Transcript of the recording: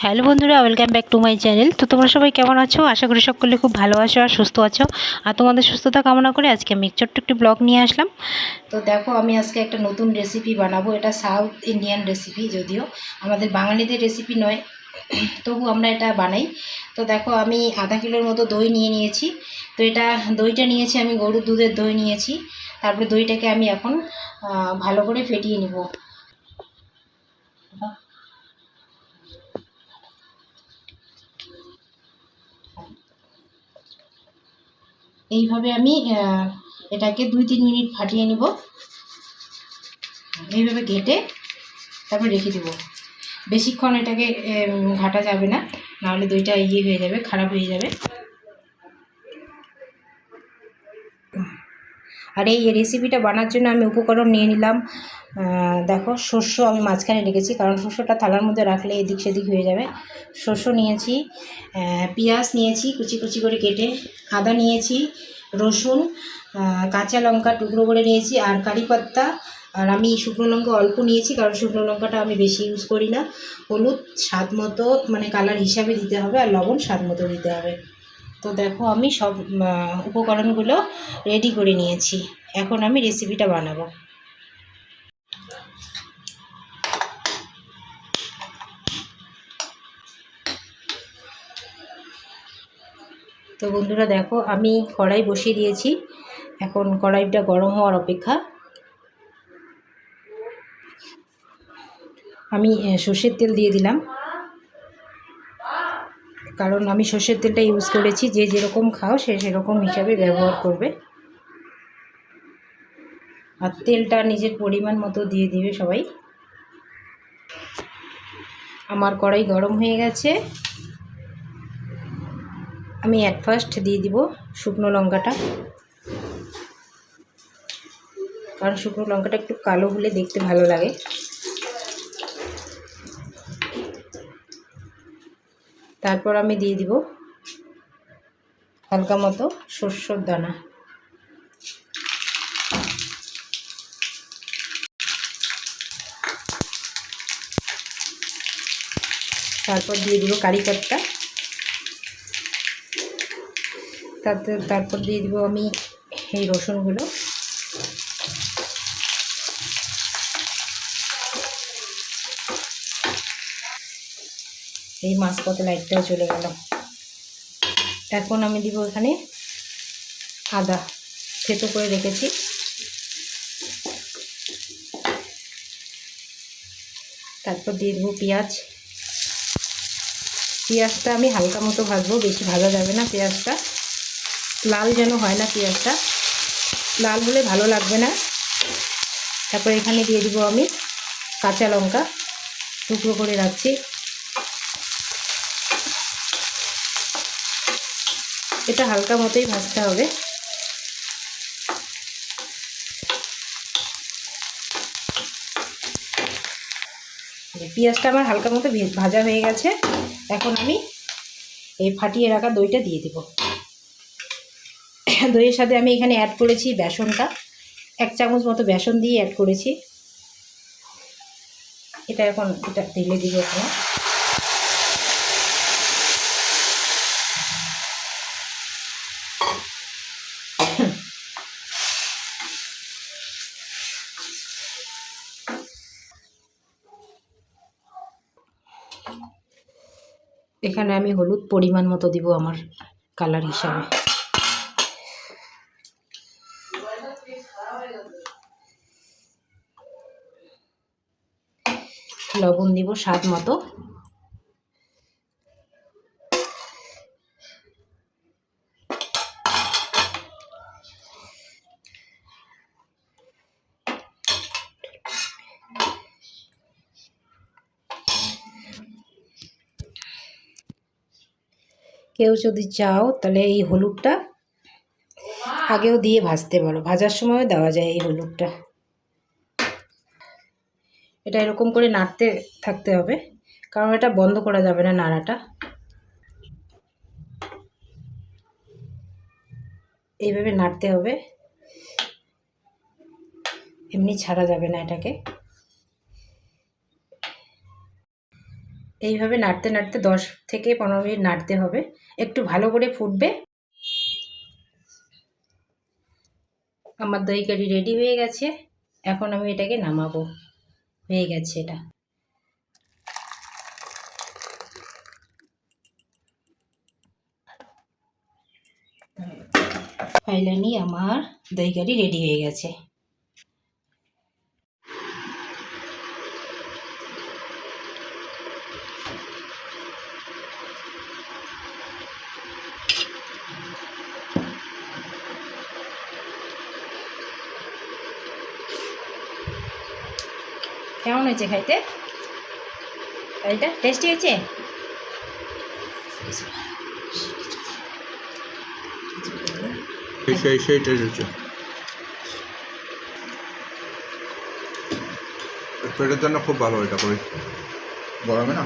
Hello বন্ধুরা, welcome back to my channel. তো তোমরা সবাই কেমন আছো? আশা করি সকলে খুব ভালো আছো আর সুস্থ আছো। আর তোমাদের সুস্থতা কামনা করে আজকে আমি ছোট্ট একটি ব্লগ নিয়ে আসলাম। তো দেখো, আমি আজকে একটা নতুন রেসিপি বানাবো। এটা সাউথ ইন্ডিয়ান রেসিপি, যদিও আমাদের বাঙালিদের রেসিপি নয়, তবু আমরা এটা বানাই। তো দেখো, আমি আধা কিলোর মতো দই নিয়ে নিয়েছি। তো এটা দইটা নিয়েছি আমি গরুর দুধের দই নিয়েছি। তারপরে দইটাকে আমি এখন ভালো করে ফেটিয়ে নিব। এইভাবে আমি এটাকে 2-3 মিনিট ফাটিয়ে নিব। এইভাবে ঘেটে তারপর রেখে দেব। বেশিক্ষণ এটাকে ঘাটা যাবে না, নাহলে দইটা হয়ে যাবে, খারাপ হয়ে যাবে। আর এই রেসিপিটা বানার জন্য আমি উপকরণ নিয়ে নিলাম। দেখো, শস্য আমি মাঝখানে রেখেছি, কারণ শস্যটা থালার মধ্যে রাখলে এদিক সেদিক হয়ে যাবে। শস্য নিয়েছি, পেঁয়াজ নিয়েছি কুচি কুচি করে কেটে, আদা নিয়েছি, রসুন, কাঁচা লঙ্কা টুকরো করে নিয়েছি, আর কারি পাত্তা। আর আমি শুকনো লঙ্কা অল্প নিয়েছি, কারণ শুকনো লঙ্কাটা আমি বেশি ইউজ করি না। হলুদ স্বাদ মতো, মানে কালার হিসাবে দিতে হবে, আর লবণ স্বাদ মতো দিতে হবে। তো দেখো, আমি সব উপকরণগুলো রেডি করে নিয়েছি। এখন আমি রেসিপিটা বানাবো। তো বন্ধুরা দেখো, আমি কড়াই বসিয়ে দিয়েছি। এখন কড়াইটা গরম হওয়ার অপেক্ষা। আমি সর্ষের তেল দিয়ে দিলাম, কারণ আমি সর্ষের তেলটা ইউজ করেছি। যে যেরকম খাও সে সেরকম হিসাবে ব্যবহার করবে। আর তেলটা নিজের পরিমাণ মতো দিয়ে দিবে সবাই। আমার কড়াই গরম হয়ে গেছে। আমি ফার্স্ট দিয়ে দিব শুকনো লঙ্কাটা, কারণ শুকনো লঙ্কাটা একটু কালো হলে দেখতে ভালো লাগে। তারপর আমি দিয়ে দিব হালকা মতো সরষের দানা। তারপর দিয়ে দিব কারি পাত্তা। তারপর দিয়ে দিব আমি এই রসুনগুলো। এই মাঝপথে লাইটটাও চলে গেল। এখন আমি দিব এখানে আদা থেতো করে রেখেছি। তারপর দিয়ে দেবো পেঁয়াজ। পেঁয়াজটা আমি হালকা মতো ভাজবো, বেশি ভাজা যাবে না। পেঁয়াজটা লাল যেন হয় না, পেঁয়াজটা লাল হলে ভালো লাগবে না। তারপর এখানে দিয়ে দিব আমি কাঁচা লঙ্কা টুকরো করে রাখছি। এটা হালকা মতোই ভাজতে হবে। পেঁয়াজটা আমার হালকা মতো ভাজা হয়ে গেছে। এখন আমি এই ফাটিয়ে রাখা দইটা দিয়ে দেব। দইয়ের সাথে আমি এখানে অ্যাড করেছি বেসনটা, 1 চামচ মতো বেসন দিয়ে অ্যাড করেছি। এটা ঢেলে দিব এখানে। এখানে আমি হলুদ পরিমাণ মতো দিব আমার কালার হিসাবে। লবণ দিব স্বাদ মতো। কেউ যদি চাও তাহলে এই হলুদটা আগেও দিয়ে ভাজতে পারো, ভাজার সময়ও দেওয়া যায় এই হলুদটা। এটা এরকম করে নাড়তে থাকতে হবে, কারণ এটা বন্ধ করা যাবে না নাড়াটা। এইভাবে নাড়তে হবে, এমনি ছাড়া যাবে না এটাকে। এইভাবে নাড়তে নাড়তে 10 থেকে 15 মিনিট নাড়তে হবে, একটু ভালো করে ফুটবে। আমার দই কারি রেডি হয়ে গেছে, এখন আমি এটাকে নামাবো। হয়ে গেছে এটা। ফাইনালি আমার দই কারি রেডি হয়ে গেছে। কেমন হয়েছে খাইতে? কারিটা টেস্টি হয়েছে? সেই টেস্ট হচ্ছে। পেটের জন্য খুব ভালো এটা করে, গরমে না।